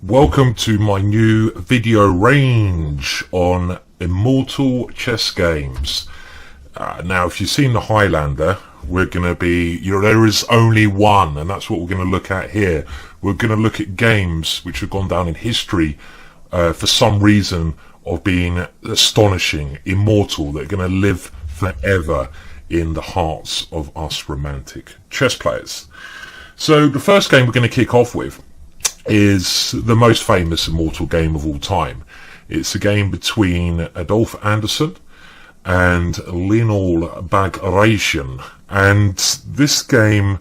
Welcome to my new video range on Immortal chess games. Now, if you've seen the Highlander, we're going to be, there is only one, and that's what we're going to look at here. We're going to look at games which have gone down in history for some reason of being astonishing, immortal, that are going to live forever in the hearts of us romantic chess players. So the first game we're going to kick off with is the most famous Immortal game of all time. It's a game between Adolf Anderssen and Lionel Bagration, and this game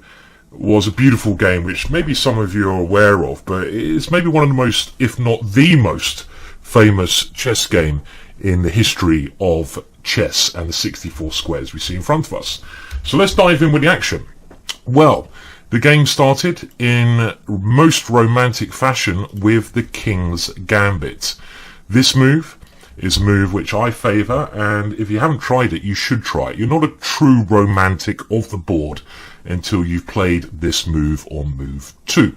was a beautiful game which maybe some of you are aware of, but it's maybe one of the most, if not the most famous chess game in the history of chess and the 64 squares we see in front of us. So let's dive in with the action. Well, the game started in most romantic fashion with the King's Gambit. This move is a move which I favour, and if you haven't tried it, you should try it. You're not a true romantic of the board until you've played this move on move 2.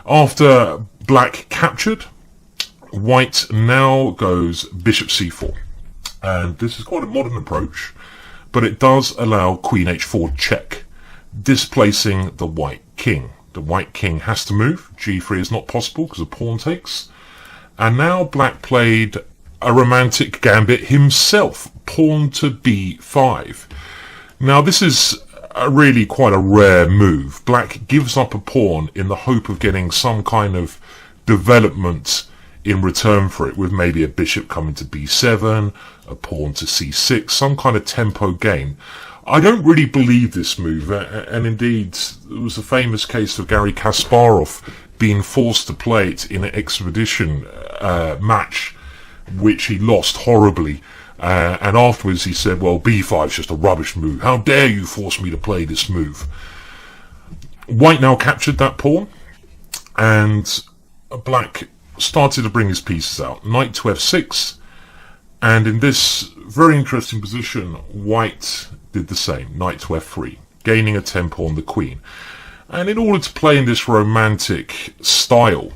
After black captured, white now goes bishop c4. And this is quite a modern approach, but it does allow queen h4 check, displacing the white king. The white king has to move. g3 is not possible because a pawn takes. And now black played a romantic gambit himself, pawn to b5. Now this is really quite a rare move. Black gives up a pawn in the hope of getting some kind of development in return for it, with maybe a bishop coming to b7, a pawn to c6, some kind of tempo game. I don't really believe this move, and indeed there was a famous case of Garry Kasparov being forced to play it in an expedition match which he lost horribly, and afterwards he said, well, b5 is just a rubbish move, how dare you force me to play this move. White now captured that pawn, and black started to bring his pieces out. Knight to f6, and in this very interesting position, white did the same, knight to f3, gaining a tempo on the queen. And in order to play in this romantic style,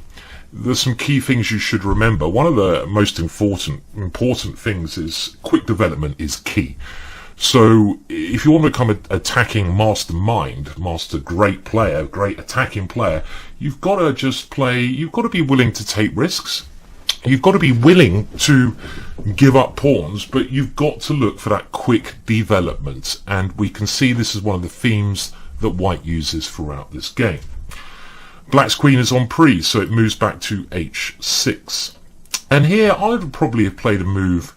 there's some key things you should remember. One of the most important things is quick development is key. So if you want to become an attacking mastermind, great player, great attacking player, you've got to just play, you've got to be willing to take risks. You've got to be willing to give up pawns, but you've got to look for that quick development. And we can see this is one of the themes that white uses throughout this game. Black's queen is on pre, so it moves back to h6. And here I would probably have played a move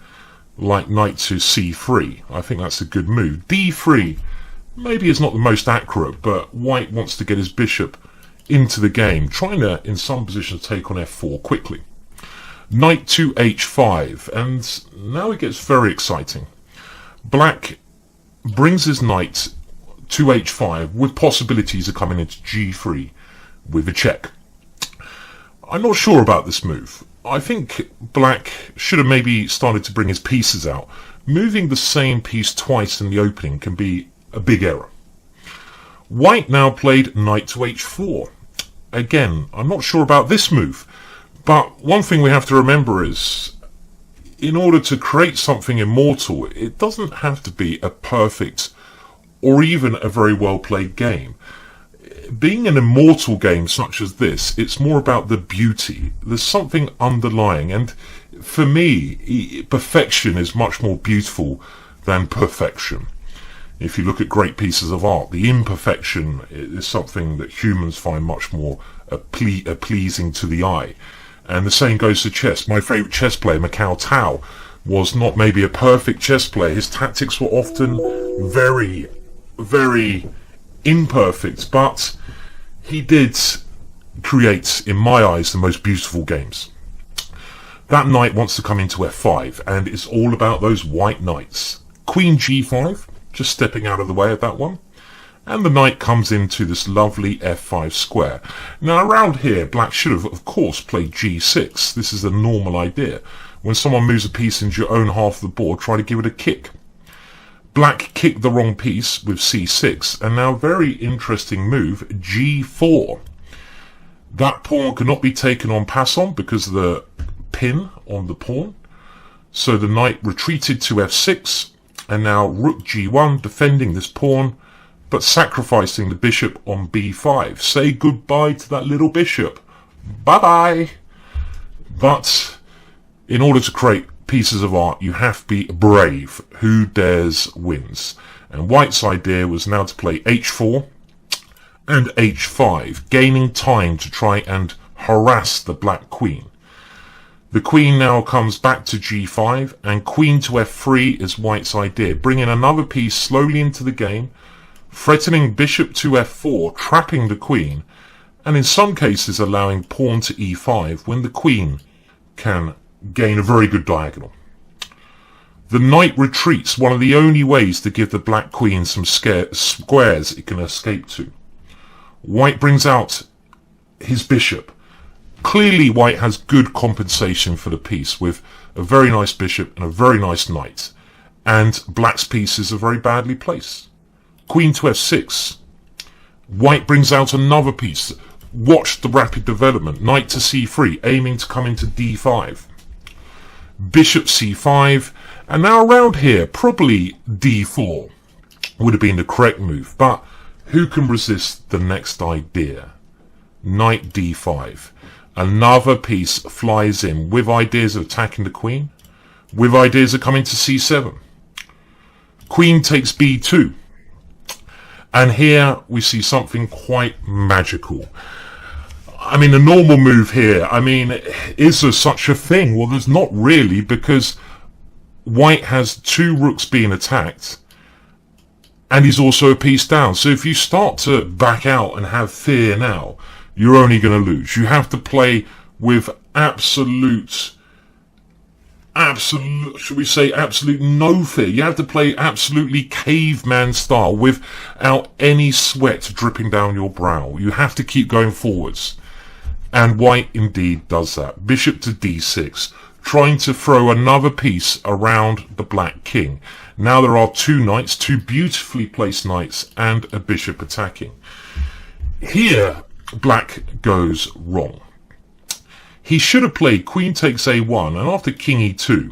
like knight to c3. I think that's a good move. d3 maybe is not the most accurate, but white wants to get his bishop into the game, trying to, in some positions, take on f4 quickly. Knight to h5, and now it gets very exciting. Black brings his knight to h5 with possibilities of coming into g3 with a check. I'm not sure about this move. I think black should have maybe started to bring his pieces out. Moving the same piece twice in the opening can be a big error. White now played knight to h4. Again, I'm not sure about this move. But one thing we have to remember is, in order to create something immortal, it doesn't have to be a perfect or even a very well played game. Being an immortal game such as this, it's more about the beauty. There's something underlying, and for me, perfection is much more beautiful than perfection. If you look at great pieces of art, the imperfection is something that humans find much more pleasing to the eye. And the same goes to chess. My favourite chess player, Macau Tao, was not maybe a perfect chess player. His tactics were often very, very imperfect, but he did create, in my eyes, the most beautiful games. That knight wants to come into f5, and it's all about those white knights. Queen g5, just stepping out of the way of that one. And the knight comes into this lovely f5 square. Now around here, black should have, of course, played g6. This is a normal idea. When someone moves a piece into your own half of the board, try to give it a kick. Black kicked the wrong piece with c6, and now very interesting move, g4. That pawn could not be taken on pass-on because of the pin on the pawn. So the knight retreated to f6, and now rook g1 defending this pawn, but sacrificing the bishop on b5. Say goodbye to that little bishop. Bye-bye. But in order to create pieces of art, you have to be brave. Who dares wins. And White's idea was now to play h4 and h5, gaining time to try and harass the black queen. The queen now comes back to g5, and queen to f3 is White's idea, bringing another piece slowly into the game, threatening bishop to f4, trapping the queen, and in some cases allowing pawn to e5 when the queen can gain a very good diagonal. The knight retreats, one of the only ways to give the black queen some squares it can escape to. White brings out his bishop. Clearly White has good compensation for the piece with a very nice bishop and a very nice knight, and black's pieces are very badly placed. Queen to f6. White brings out another piece. Watch the rapid development. Knight to c3, aiming to come into d5. Bishop c5, and now around here, probably d4 would have been the correct move, but who can resist the next idea? Knight d5. Another piece flies in with ideas of attacking the queen, with ideas of coming to c7. Queen takes b2. And here we see something quite magical. I mean, a normal move here, I mean, is there such a thing? Well, there's not really, because White has two rooks being attacked, and he's also a piece down. So if you start to back out and have fear now, you're only going to lose. You have to play with absolute, should we say, absolute no fear. You have to play absolutely caveman style without any sweat dripping down your brow. You have to keep going forwards. And White indeed does that. Bishop to d6, trying to throw another piece around the black king. Now there are two knights, two beautifully placed knights, and a bishop attacking. Here, black goes wrong. He should have played queen takes a1, and after king e2,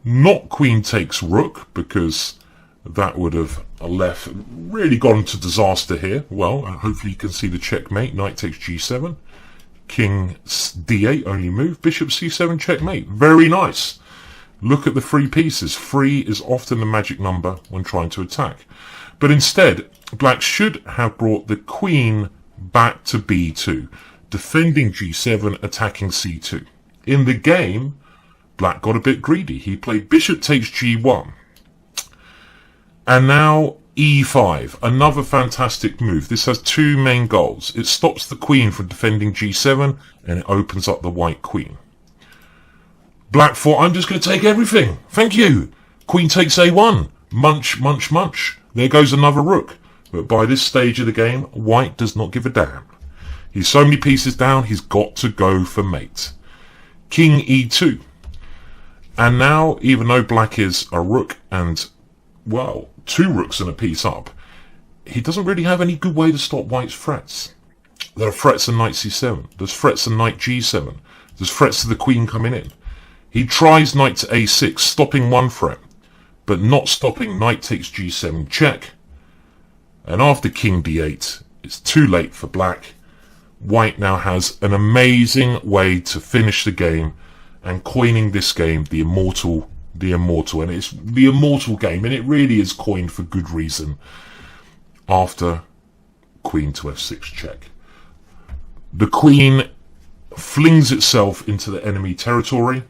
not queen takes rook, because that would have really gone to disaster here. Well, hopefully you can see the checkmate. Knight takes g7. King d8, only move. Bishop c7, checkmate. Very nice. Look at the three pieces. 3 is often the magic number when trying to attack. But instead, black should have brought the queen back to b2, defending g7, attacking c2. In the game, black got a bit greedy. He played bishop takes g1. And now e5, another fantastic move. This has two main goals. It stops the queen from defending g7, and it opens up the white queen. Black thought, I'm just going to take everything. Thank you. Queen takes a1. Munch, munch, munch. There goes another rook. But by this stage of the game, White does not give a damn. He's so many pieces down, he's got to go for mate. King e2. And now, even though black is a rook and, well, two rooks and a piece up, he doesn't really have any good way to stop White's threats. There are threats on knight c7. There's threats on knight g7. There's threats to the queen coming in. He tries knight to a6, stopping one threat, but not stopping knight takes g7 check. And after king d8, it's too late for black. White now has an amazing way to finish the game, and coining this game the Immortal, and it's the Immortal game, and it really is coined for good reason. After queen to f6 check, the queen flings itself into the enemy territory.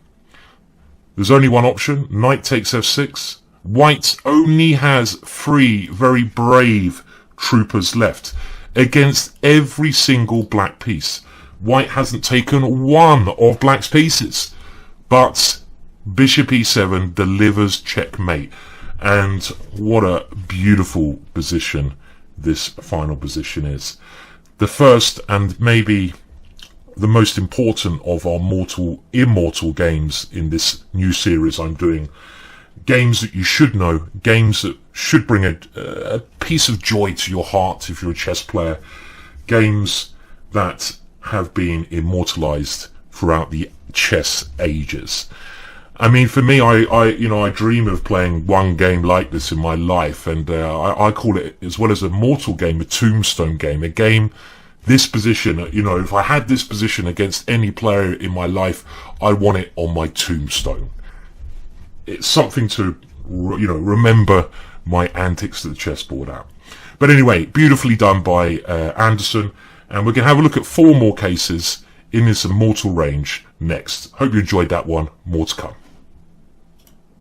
There's only one option, knight takes f6. White only has 3 very brave troopers left against every single black piece. White hasn't taken one of black's pieces, but bishop e7 delivers checkmate. And what a beautiful position this final position is. The first and maybe the most important of our Immortal games in this new series I'm doing. Games that you should know, games that should bring a piece of joy to your heart if you're a chess player, games that have been immortalized throughout the chess ages. I mean, for me, I dream of playing one game like this in my life, and I call it, as well as a mortal game, a tombstone game, a game. This position, if I had this position against any player in my life, I want it on my tombstone. It's something to, remember my antics at the chessboard out. But anyway, beautifully done by Anderson, and we're going to have a look at 4 more cases in this Immortal range next. Hope you enjoyed that one. More to come.